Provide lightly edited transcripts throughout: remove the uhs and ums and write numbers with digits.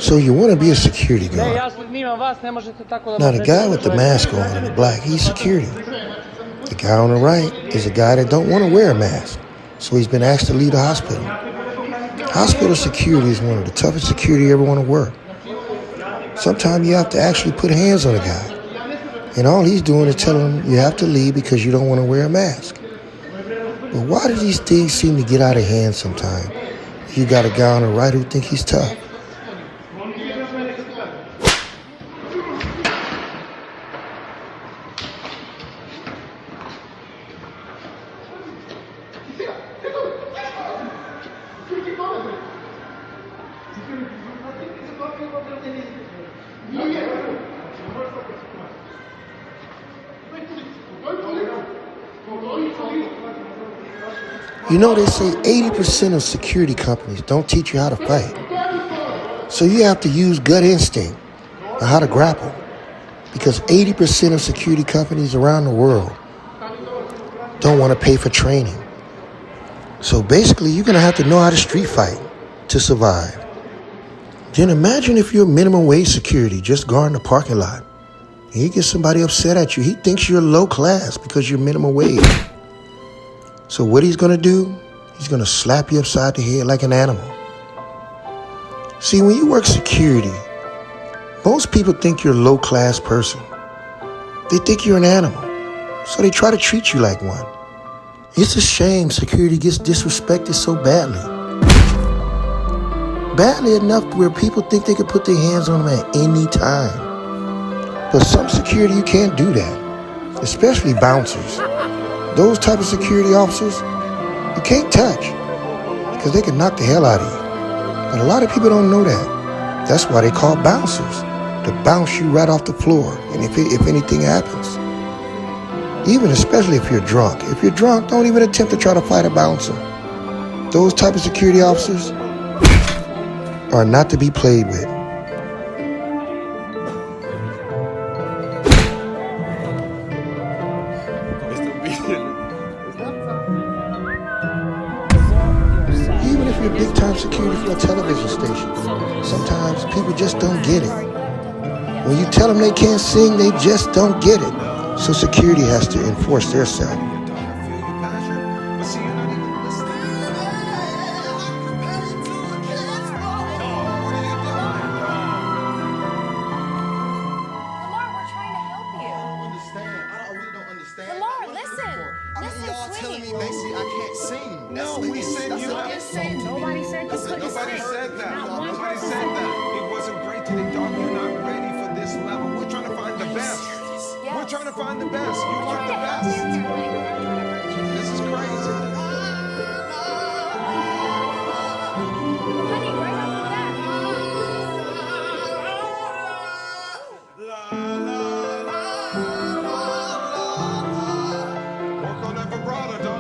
So you want to be a security guard. Now the guy with the mask on in the black, he's security. The guy on the right is a guy that don't want to wear a mask. So he's been asked to leave the hospital. Hospital security is one of the toughest security you ever want to work. Sometimes you have to actually put hands on a guy. And all he's doing is telling him you have to leave because you don't want to wear a mask. But why do these things seem to get out of hand sometimes? You got a guy on the right who think he's tough. You know, they say 80% of security companies don't teach you how to fight. So you have to use gut instinct on how to grapple. Because 80% of security companies around the world don't want to pay for training. So basically, you're going to have to know how to street fight to survive. Then imagine if you're minimum wage security just guarding a parking lot. And you get somebody upset at you. He thinks you're low class because you're minimum wage. So what he's going to do, he's going to slap you upside the head like an animal. See, when you work security, most people think you're a low-class person. They think you're an animal, so they try to treat you like one. It's a shame security gets disrespected so badly. Badly enough where people think they can put their hands on them at any time. But some security, you can't do that, especially bouncers. Those type of security officers, you can't touch because they can knock the hell out of you. But a lot of people don't know that. That's why they call bouncers, to bounce you right off the floor, and if anything happens. Even especially if you're drunk. If you're drunk, don't even attempt to try to fight a bouncer. Those type of security officers are not to be played with. Even if you're big time security for a television station, sometimes people just don't get it. When you tell them they can't sing, they just don't get it. So security has to enforce their self. Nobody said you couldn't sing. Nobody said that. It wasn't great today, dog. You're not ready for this level. We're trying to find the best. Yes. We're trying to find the best. You want the best. This is crazy. Honey, right after that. Work on that vibrato, dog.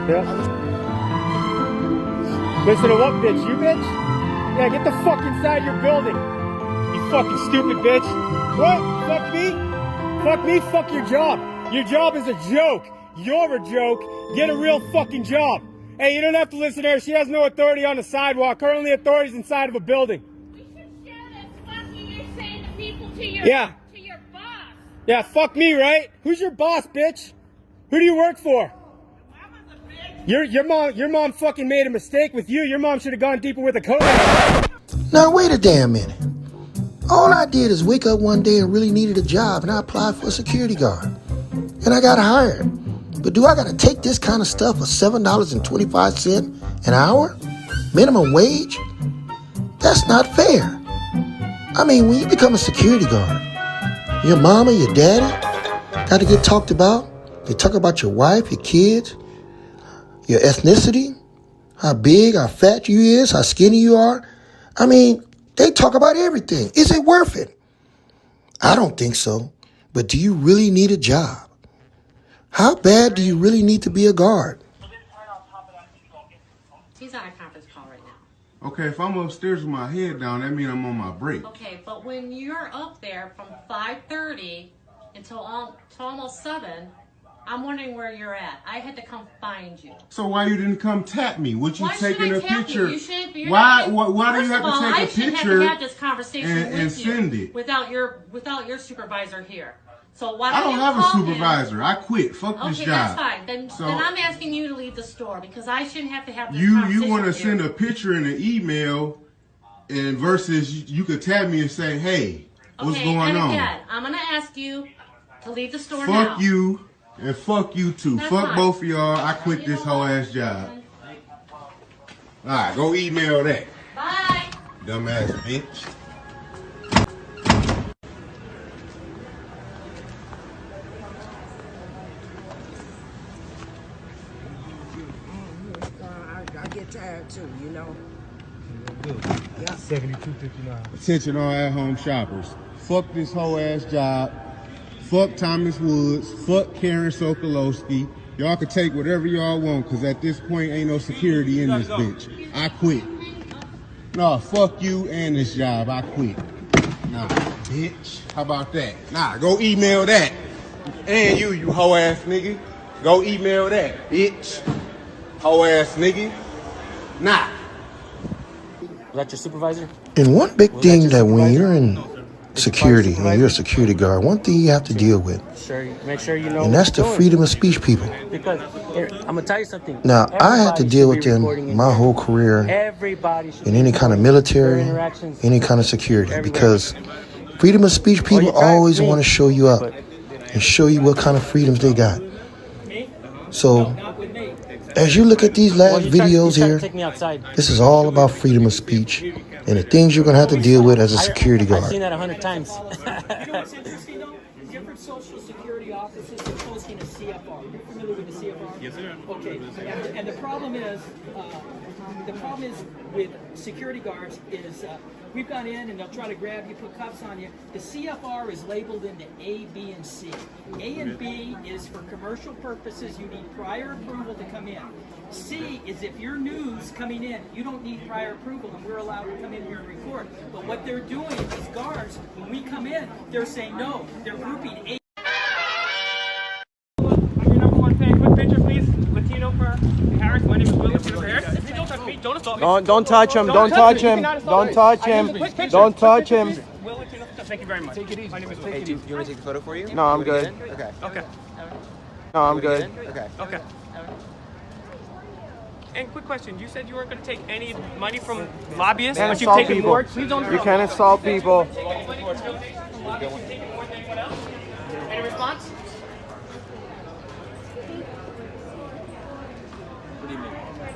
Yeah. Listen to what, bitch? You bitch? Yeah, get the fuck inside your building. You fucking stupid bitch. What? Fuck me? Fuck me? Fuck your job. Your job is a joke. You're a joke. Get a real fucking job. Hey, you don't have to listen to her. She has no authority on the sidewalk. Her only authority is inside of a building. We should share this fucking you're saying to people to your boss. Yeah, fuck me, right? Who's your boss, bitch? Who do you work for? Your mom fucking made a mistake with you. Your mom should have gone deeper with a coat. Now wait a damn minute. All I did is wake up one day and really needed a job, and I applied for a security guard. And I got hired. But do I got to take this kind of stuff for $7.25 an hour? Minimum wage? That's not fair. I mean, when you become a security guard, your mama, your daddy got to get talked about. They talk about your wife, your kids, your ethnicity, how big, how fat you is, how skinny you are. I mean, they talk about everything. Is it worth it? I don't think so. But do you really need a job? How bad do you really need to be a guard? He's on a conference call right now. Okay, if I'm upstairs with my head down, that means I'm on my break. Okay, but when you're up there from 5:30 until almost 7, I'm wondering where you're at. I had to come find you. So why you didn't come tap me? Would you Why taking should I a tap picture? You? You shouldn't be. Why do you have to I take a shouldn't picture have to have this conversation and with send you it? without your supervisor here. So why I don't don't you have a call supervisor. him? I quit. Fuck this Okay, job. that's fine. Then So- I'm asking you to leave the store because I shouldn't have to have this You conversation want to with send you. a picture in an email, and versus you could tag me and say, "Hey, what's Okay, going and on?" again, I'm gonna ask you to leave the store now. Fuck you and fuck you too. That's Fuck fine. both of y'all. I quit this whole ass job. All right, go email that, Bye. dumbass bitch. I get tired too, you know. 72.59. Attention all at-home shoppers. Fuck this whole ass job. Fuck Thomas Woods. Fuck Karen Sokolowski. Y'all can take whatever y'all want, because at this point ain't no security in this bitch. I quit. No, fuck you and this job. I quit. Nah, bitch. How about that? Nah, go email that. And you hoe ass nigga. Go email that, bitch. Hoe ass nigga. Nah. Was that your supervisor? And one big Was that thing your that when supervisor? you're in security and you're a security guard, one thing you have to deal with, Sure, make sure you know. and that's the freedom of speech people. Because here, I'm gonna tell you something. Now, I had to Everybody deal should with be recording them in my here. whole career Everybody should in be any kind of recording military, their interactions any kind of security, everywhere. because freedom of speech people you tried always me, want to show you up but- and show you what kind of freedoms they got. So, as you look at these last you tried videos to here, take me outside. this is all about freedom of speech and the things you're going to have to deal with as a security I've seen guard. that 100 times. You know what's interesting though? Different social security offices are posting a CFR. You're familiar with the CFR? Yes, sir. Okay. And the problem is with security guards is we've gone in and they'll try to grab you, put cuffs on you. The CFR is labeled into A, B, and C. A and B is for commercial purposes. You need prior approval to come in. C is if you're news coming in, you don't need prior approval, and we're allowed to come in here and record. But what they're doing, these guards, when we come in, they're saying no. They're grouping A. I'm your number one fan. Quick picture, please. Latino for Harris. My name is Will Latino for Harris. If you don't touch me, don't assault me. Don't touch him. Don't touch him. Don't touch him. Don't touch him. Will Latino. Thank you very much. Take it easy. My name is Will. Hey, Do you want to take the photo for you? No, I'm good. Okay. Okay. No, I'm good. Okay. Okay. And quick question. You said you weren't going to take any money from lobbyists, Can't but you've assault taken people. more. Please don't. You can't assault people. Any response?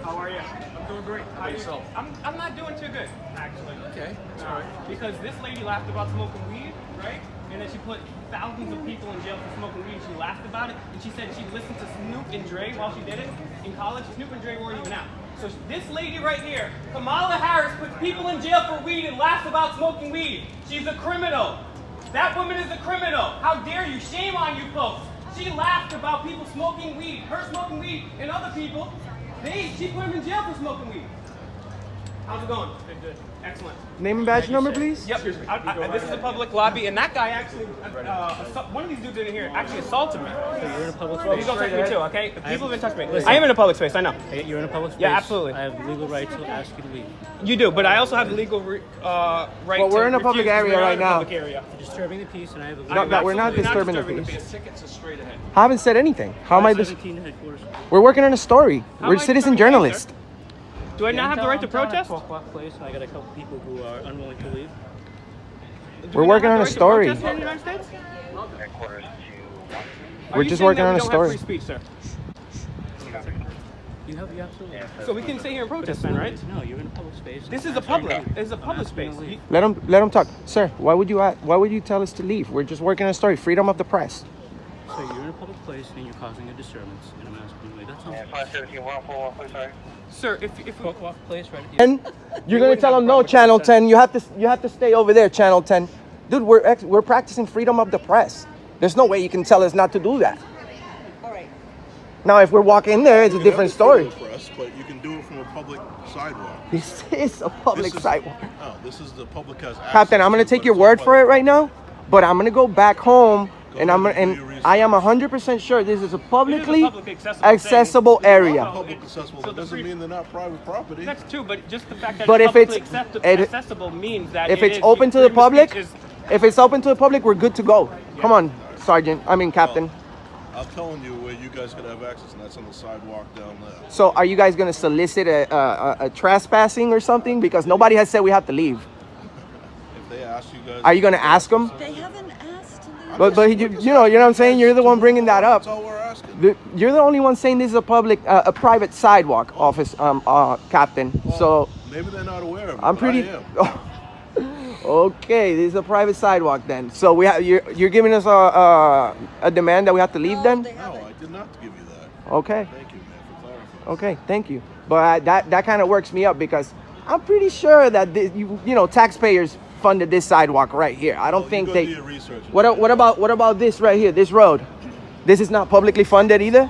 How are you? I'm doing great. How are you? I'm not doing too good, actually. Okay. All right. Because this lady laughed about smoking weed, right? And then she put thousands of people in jail for smoking weed. She laughed about it, and she said she listened to Snoop and Dre while she did it in college. Snoop and Dre weren't even out. So this lady right here, Kamala Harris, puts people in jail for weed and laughs about smoking weed. She's a criminal. That woman is a criminal. How dare you? Shame on you folks. She laughed about people smoking weed, her smoking weed, and other people. She put them in jail for smoking weed. How's it going? Good. Excellent. Name and badge number, please. Yep. This is a public lobby, and that guy actually, one of these dudes in here actually assaulted me. You're in a public Please space. don't touch me too, okay? People have been touching me. Listen. I am in a public space, I know. You're in a public space. Yeah, absolutely. I have the legal right to ask you to leave. You do, but I also have the legal right Well, we're to in a public refuse. area We're right in a now. public area. You're disturbing the peace, and I have the No, legal we're not Absolutely disturbing the peace. Tickets are straight ahead. I haven't said anything. How am I this? 17 headquarters. We're working on a story. How We're am I citizen disturbing the peace, journalists. Do I not have the right to protest? Place. I got a couple people who are unwilling to leave. Do We're we not working have on the a right to story. protest here in the United States? Are We're you just saying working that on we a don't story. have free speech, sir? You absolutely. So we can sit here and protest then, right? No, you're in a public space. This is a public. This is a public space. Let him talk, sir. Why would you tell us to leave? We're just working on a story. Freedom of the press. So you're in a public place and you're causing a disturbance, and I'm asking you, that's all. 517-141, sorry. Sir, if we... Walk place right here. And you're gonna tell them no, Channel 10. You have to stay over there, Channel 10. Dude, we're practicing freedom of the press. There's no way you can tell us not to do that. All right. Now, if we're walking in there, it's a different story. Press, but you can do it from a public sidewalk. This is a public sidewalk. No, this is the public has access. Captain, I'm gonna take your word for it right now, but I'm gonna go back home and I am 100% sure this is a publicly accessible area. Public accessible. That doesn't mean they're not private property. That's true, but just the fact that But it's if it's publicly accessible means that if it's open to the public, if it's open to the public, we're good to go. Come on, Captain. I'm telling you where you guys could have access, and that's on the sidewalk down there. So are you guys gonna solicit a trespassing or something? Because nobody has said we have to leave. If they ask you guys, are you gonna ask them? They haven't asked to leave. But you know what I'm saying. You're the one bringing that up. That's all we're asking. You're the only one saying this is a private sidewalk, Captain. Well, so maybe they're not aware of it. I'm pretty. I am. Okay, this is a private sidewalk then. So you're giving us a demand that we have to leave then? No, I did not give you that. Okay. Thank you, man, for clarifying. Okay, thank you. But that kind of works me up because I'm pretty sure that taxpayers funded this sidewalk right here. I don't think they. Do your research. What about this right here? This road? This is not publicly funded either.